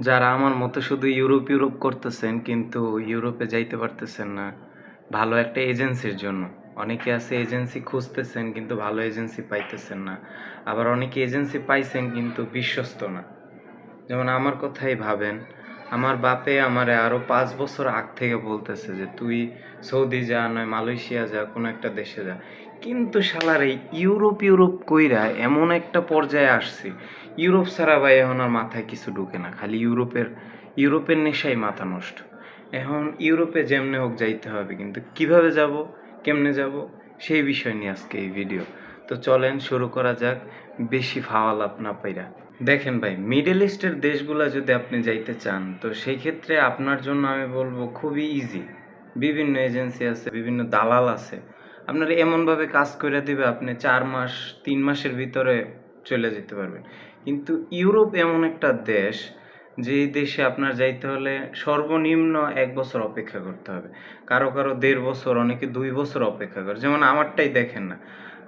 যারা আমার মতো শুধু ইউরোপ ইউরোপ করতেছেন কিন্তু ইউরোপে যাইতে পারতেছেন না ভালো একটা এজেন্সির জন্য। অনেকে আছে এজেন্সি খুঁজতেছেন কিন্তু ভালো এজেন্সি পাইতেছেন না। আবার অনেকে এজেন্সি পাইছেন কিন্তু বিশ্বস্ত না। যেমন আমার কথাই ভাবেন, আমার বাপে আমারে আরও 5 বছর আগ থেকে বলতেছে যে তুই সৌদি যা, নয় মালয়েশিয়া যা, কোনো একটা দেশে যা। কিন্তু শালার এই ইউরোপ ইউরোপ কইরা এমন একটা পর্যায়ে আসছি, ইউরোপ ছাড়া ভাই এখন আর মাথায় কিছু ঢুকে না, খালি ইউরোপের নেশাই মাথা নষ্ট। এখন ইউরোপে যেমনে হোক যাইতে হবে, কিন্তু কিভাবে যাব, কেমনে যাব, সেই বিষয় নিয়ে আজকে এই ভিডিও। তো চলেন শুরু করা যাক, বেশি ফাওয়া লাভ না পাইরা। দেখেন ভাই, মিডল ইস্টের দেশগুলা যদি আপনি যাইতে চান তো সেই ক্ষেত্রে আপনার জন্য আমি বলবো খুবই ইজি। বিভিন্ন এজেন্সি আছে, বিভিন্ন দালাল আছে, আপনার এমনভাবে কাজ করে দিবে আপনি 4 মাস 3 মাসের ভিতরে চলে যেতে পারবেন। কিন্তু ইউরোপ এমন একটা দেশ, যেই দেশে আপনার যাইতে হলে সর্বনিম্ন 1 বছর অপেক্ষা করতে হবে, কারো কারো 1.5 বছর, অনেকে 2 বছর অপেক্ষা করে। যেমন আমারটাই দেখেন না,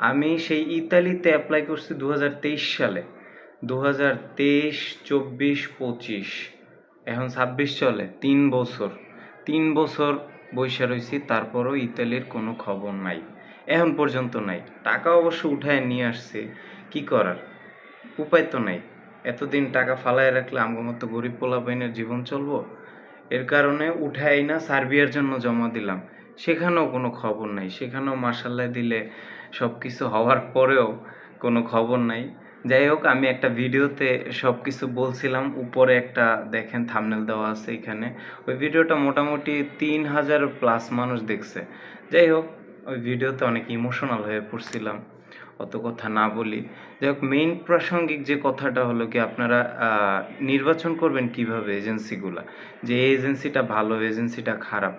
আমি সেই ইতালিতে অ্যাপ্লাই করছি 2023 সালে। 2023, 24, 25, এখন 26 চলে। 3 বছর, 3 বছর বইসা রইছি, তারপরও ইতালির কোনো খবর নাই, এখন পর্যন্ত নাই। টাকা অবশ্য উঠায় নিয়ে আসছে, কি করার, উপায় তো নাই। এতদিন টাকা ফালায় রাখলে আমগো মতো গরিব পোলাপাইনের জীবন চলবো? এর কারণে উঠাই না সার্বিয়ার জন্য জমা দিলাম, সেখানেও কোনো খবর নাই। সেখানেও মার্শাল্লাহ দিলে সব কিছু হওয়ার পরেও কোনো খবর নাই। যাই হোক, আমি একটা ভিডিওতে সব কিছু বলছিলাম, উপরে একটা দেখেন থাম্বনেল দেওয়া আছে এখানে। ওই ভিডিওটা মোটামুটি 3000+ মানুষ দেখছে। যাই হোক, ওই ভিডিওতে অনেক ইমোশনাল হয়ে পড়ছিলাম, অত কথা না বলি। যাই হোক, মেইন প্রাসঙ্গিক যে কথাটা হলো কি, আপনারা নির্বাচন করবেন কিভাবে এজেন্সিগুলা, যে এই এজেন্সিটা ভালো, এজেন্সিটা খারাপ।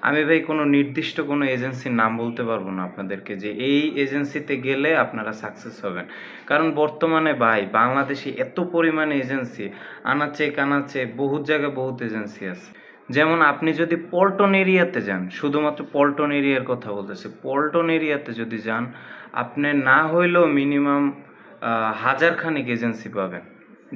আমি ভাই কোনো নির্দিষ্ট কোনো এজেন্সির নাম বলতে পারবো না আপনাদেরকে যে এই এজেন্সিতে গেলে আপনারা সাকসেস হবেন। কারণ বর্তমানে ভাই বাংলাদেশে এত পরিমাণে এজেন্সি, আনাচে কানাচে বহুত জায়গায় বহুত এজেন্সি আছে। যেমন আপনি যদি পল্টন এরিয়াতে যান, শুধুমাত্র পল্টন এরিয়ার কথা বলতেছে, পল্টন এরিয়াতে যদি যান, আপনি না হইলেও মিনিমাম 1000 খানেক এজেন্সি পাবেন,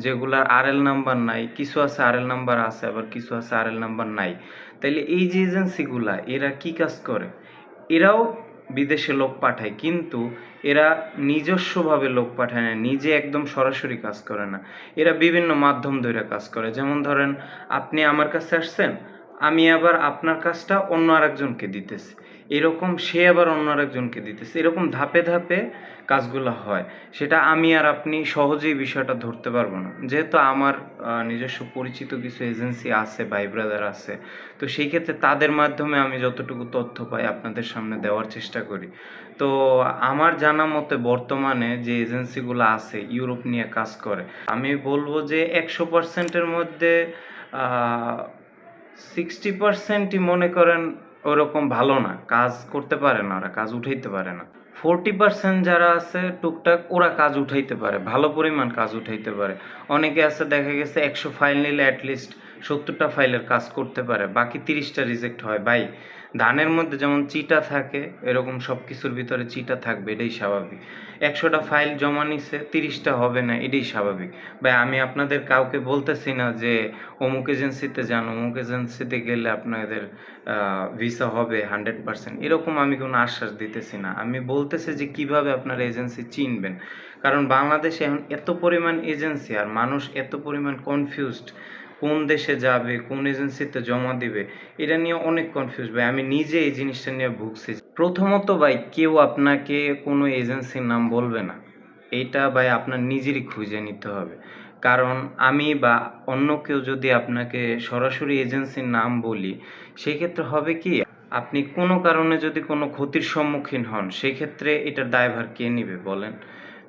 যেগুলার আরএল নাম্বার নাই। কিছু আছে আরএল নাম্বার আছে, আবার কিছু আছে আরএল নাম্বার নাই। তাইলে এই যে এজেন্সিগুলা, এরা কি কাজ করে? এরাও বিদেশে লোক পাঠায়, কিন্তু এরা নিজস্বভাবে লোক পাঠায় না, নিজে একদম সরাসরি কাজ করে না। এরা বিভিন্ন মাধ্যম ধরে কাজ করে। যেমন ধরেন, আপনি আমার কাছে আসছেন, আমি আবার আপনার কাজটা অন্য আরেকজনকে দিতেছি, এরকম সে আবার অন্য আরেকজনকে দিতেছে, এরকম ধাপে ধাপে কাজগুলো হয়। সেটা আমি আর আপনি সহজেই বিষয়টা ধরতে পারবো না, যেহেতু আমার নিজস্ব পরিচিত কিছু এজেন্সি আছে, ভাই ব্রাদার আছে। তো সেই ক্ষেত্রে তাদের মাধ্যমে আমি যতটুকু তথ্য পাই আপনাদের সামনে দেওয়ার চেষ্টা করি। তো আমার জানা মতে বর্তমানে যে এজেন্সিগুলো আছে ইউরোপ নিয়ে কাজ করে, আমি বলবো যে 100%-এর মধ্যে 60%ই মনে করেন ওরকম ভালো না, কাজ করতে পারে না, ওরা কাজ উঠাইতে পারে না। 40% যারা আছে টুকটাক, ওরা কাজ উঠাইতে পারে, ভালো পরিমাণ কাজ উঠাইতে পারে। অনেকে আছে দেখা গেছে 100 ফাইল নিলে অ্যাটলিস্ট 70টা ফাইলের কাজ করতে পারে, বাকি 30টা রিজেক্ট হয়। ভাই, ধানের মধ্যে যেমন চিটা থাকে, এরকম সব কিছুর ভিতরে চিটা থাকবে, এটাই স্বাভাবিক। 100টা ফাইল জমা নিছে, 30টা হবে না, এটাই স্বাভাবিক। ভাই, আমি আপনাদের কাউকে বলতেছি না যে অমুক এজেন্সিতে যান, অমুক এজেন্সিতে গেলে আপনাদের ভিসা হবে 100%, এরকম আমি কোনো আশ্বাস দিতেছি না। আমি বলতেছি যে কিভাবে আপনারা এজেন্সি চিনবেন। কারণ বাংলাদেশে এখন এত পরিমাণ এজেন্সি, আর মানুষ এত পরিমাণ কনফিউজড, কোন দেশে যাবে, কোন এজেন্সিতে জমা দিবে, এটা নিয়ে অনেক কনফিউজ। ভাই, আমি নিজে এই জিনিসটা নিয়ে ভুগছি। প্রথমত ভাই, কেউ আপনাকে কোনো এজেন্সির নাম বলবে না, এইটা ভাই আপনার নিজেরই খুঁজে নিতে হবে। কারণ আমি বা অন্য কেউ যদি আপনাকে সরাসরি এজেন্সির নাম বলি, সেক্ষেত্রে হবে কি, আপনি কোনো কারণে যদি কোনো ক্ষতির সম্মুখীন হন, সেক্ষেত্রে এটার দায়ভার কে নেবে বলেন?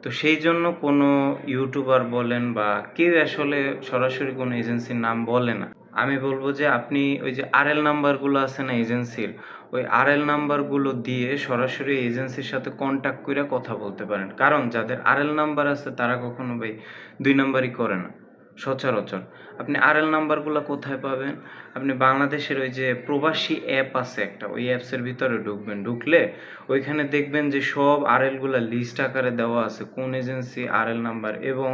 তো সেই জন্য কোনো ইউটিউবার বলেন বা কেউ আসলে সরাসরি কোনো এজেন্সির নাম বলে না। আমি বলবো যে আপনি ওই যে আরএল নাম্বারগুলো আছে না এজেন্সির, ওই আরএল নাম্বারগুলো দিয়ে সরাসরি এজেন্সির সাথে কন্ট্যাক্ট করে কথা বলতে পারেন। কারণ যাদের আরএল নাম্বার আছে তারা কখনো ভাই 2 নাম্বারই করে না সচরাচর। আপনি আরএল নাম্বারগুলো কোথায় পাবেন? আপনি বাংলাদেশের ওই যে প্রবাসী অ্যাপ আছে একটা, ওই অ্যাপসের ভিতরে ঢুকবেন, ঢুকলে ওইখানে দেখবেন যে সব আরএলগুলো লিস্ট আকারে দেওয়া আছে, কোন এজেন্সি আরএল নাম্বার, এবং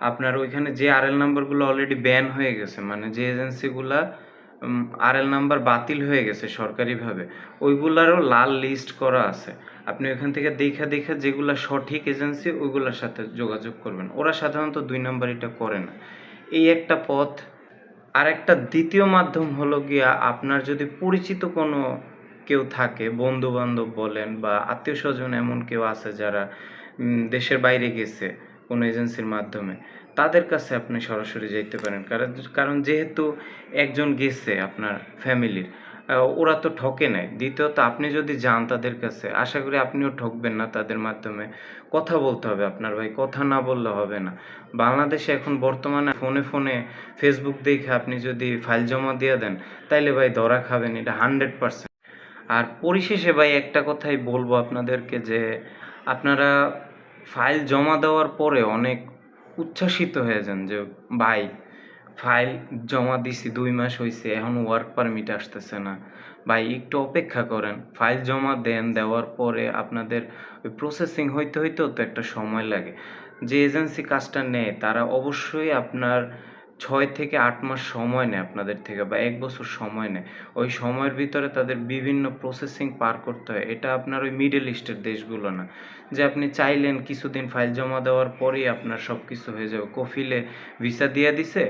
আপনার ওইখানে যে আরএল নাম্বারগুলো অলরেডি ব্যান হয়ে গেছে, মানে যে এজেন্সিগুলা আরএল নাম্বার বাতিল হয়ে গেছে সরকারিভাবে, ওইগুলারও লাল লিস্ট করা আছে। আপনি ওইখান থেকে দেখা যেগুলা সঠিক এজেন্সি ওইগুলোর সাথে যোগাযোগ করবেন। ওরা সাধারণত 2 নাম্বারিটা করে না। এই একটা পথ। আর একটা দ্বিতীয় মাধ্যম হলো গিয়া, আপনার যদি পরিচিত কোনো কেউ থাকে, বন্ধু বান্ধব বলেন বা আত্মীয় স্বজন এমন কেউ আছে যারা দেশের বাইরে গেছে কোনো এজেন্সির মাধ্যমে, তাদের কাছে আপনি সরাসরি যাইতে পারেন। কারণ যেহেতু একজন গেছে আপনার ফ্যামিলির, ওরা তো ঠকে নাই। দ্বিতীয়ত আপনি যদি যান তাদের কাছে, আশা করি আপনিও ঠকবেন না তাদের মাধ্যমে। কথা বলতে হবে আপনার ভাই, কথা না বললে হবে না। বাংলাদেশে এখন বর্তমানে ফোনে ফেসবুক দেখে আপনি যদি ফাইল জমা দিয়ে দেন, তাইলে ভাই ধরা খাবেন, এটা 100%। আর পরিশেষে ভাই একটা কথাই বলবো আপনাদেরকে যে, আপনারা ফাইল জমা দেওয়ার পরে অনেক উচ্ছ্বাসিত হয়ে যান যে, ভাই ফাইল জমা দিছি 2 মাস হইছে, এখনো ওয়ার্ক পারমিট আসতেছে না। ভাই একটু অপেক্ষা করেন। ফাইল জমা দেন, দেওয়ার পরে আপনাদের ওই প্রসেসিং হইতেও তো একটা সময় লাগে। যে এজেন্সি কাজটা নেয় তারা অবশ্যই আপনার 6 থেকে 8 মাস সময় নেয় আপনাদের থেকে, বা 1 বছর সময় নেয়। ওই সময়ের ভিতরে তাদের বিভিন্ন প্রসেসিং পার করতে হয়। এটা আপনার ওই মিডল ইস্টের দেশগুলো না, যে আপনি চাইলেন কিছুদিন ফাইল জমা দেওয়ার পরেই আপনার সবকিছু হয়ে যাবে। কফিলে ভিসা দিয়া দিছে,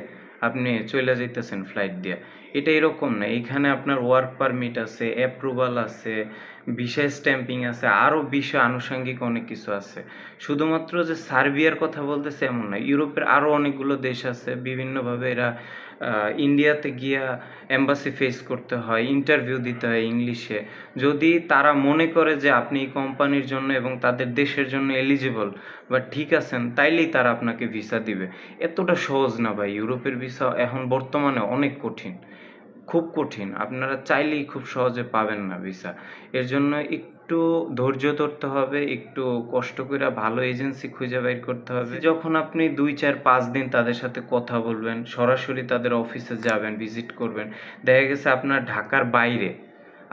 আপনি চইলা যাইতেছেন ফ্লাইট দিয়া। এটা এরকম না। এইখানে আপনার ওয়ার্ক পারমিট আছে, অ্যাপ্রুভাল আছে, ভিসা স্ট্যাম্পিং আছে, আরও বিষয় আনুষঙ্গিক অনেক কিছু আছে। শুধুমাত্র যে সার্বিয়ার কথা বলতেছি এমন না। ইউরোপের আরও অনেকগুলো দেশ আছে, বিভিন্নভাবে এরা ইন্ডিয়াতে গিয়া এম্বাসি ফেস করতে হয়, ইন্টারভিউ দিতে হয় ইংলিশে। যদি তারা মনে করে যে আপনি এই কোম্পানির জন্য এবং তাদের দেশের জন্য এলিজিবল বা ঠিক আছেন, তাইলেই তারা আপনাকে ভিসা দিবে। এতটা সহজ না ভাই, ইউরোপের ভিসা এখন বর্তমানে অনেক কঠিন, খুব কঠিন। আপনারা চাইলেই খুব সহজে পাবেন না ভিসা। এর জন্য একটু ধৈর্য ধরতে হবে, একটু কষ্ট কইরা ভালো এজেন্সি খুঁজে বের করতে হবে। যখন আপনি 2, 4, 5 দিন তাদের সাথে কথা বলবেন, সরাসরি তাদের অফিসে যাবেন, ভিজিট করবেন। দেখা গেছে আপনার ঢাকার বাইরে,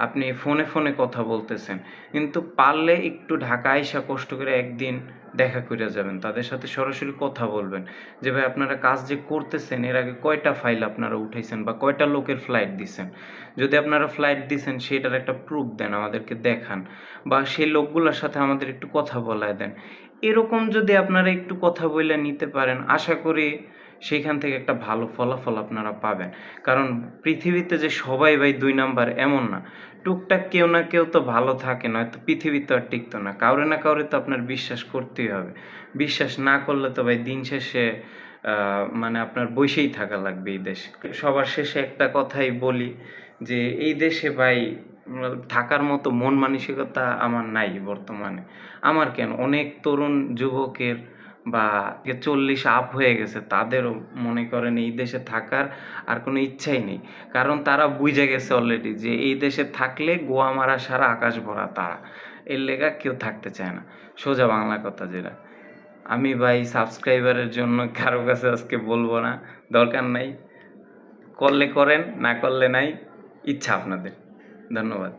আপনি ফোনে কথা বলতেছেন। কিন্তু পারলে একটু ঢাকা আইসা কষ্ট করে একদিন দেখা কইরা যাবেন। তাদের সাথে সরাসরি কথা বলবেন যে, ভাই আপনারা কাজ যে করতেছেন এর আগে কয়টা ফাইল আপনারা উঠাইছেন বা কয়টা লোকের ফ্লাইট দিছেন। যদি আপনারা ফ্লাইট দিছেন সেটার একটা প্রুফ দেন, আমাদেরকে দেখান, বা সেই লোকগুলার সাথে আমাদের একটু কথা বলায় দেন। এরকম যদি আপনারা একটু কথা বইলা নিতে পারেন, আশা করি সেইখান থেকে একটা ভালো ফলাফল আপনারা পাবেন। কারণ পৃথিবীতে যে সবাই ভাই 2 নাম্বার এমন না। টুকটাক কেউ না কেউ তো ভালো থাকে, নয়তো পৃথিবী তো আর টিকতো না। কাউরে না কাউরে তো আপনার বিশ্বাস করতেই হবে। বিশ্বাস না করলে তো ভাই দিন শেষে মানে আপনার বইসেই থাকা লাগবে এই দেশে। সবার শেষে একটা কথাই বলি যে, এই দেশে ভাই থাকার মতো মন মানসিকতা আমার নাই বর্তমানে। আমার কেন, অনেক তরুণ যুবকের বা 40 আপ হয়ে গেছে, তাদেরও মনে করেন এই দেশে থাকার আর কোনো ইচ্ছাই নেই। কারণ তারা বুইঝা গেছে অলরেডি যে এই দেশে থাকলে গোয়া মারা সারা আকাশ ভরা তারা। এর লেগা কেউ থাকতে চায় না। সোজা বাংলা কথা যেটা। আমি ভাই সাবস্ক্রাইবারের জন্য কারো কাছে আজকে বলবো না, দরকার নাই। করলে করেন, না করলে নাই। ইচ্ছা আপনাদের। ধন্যবাদ।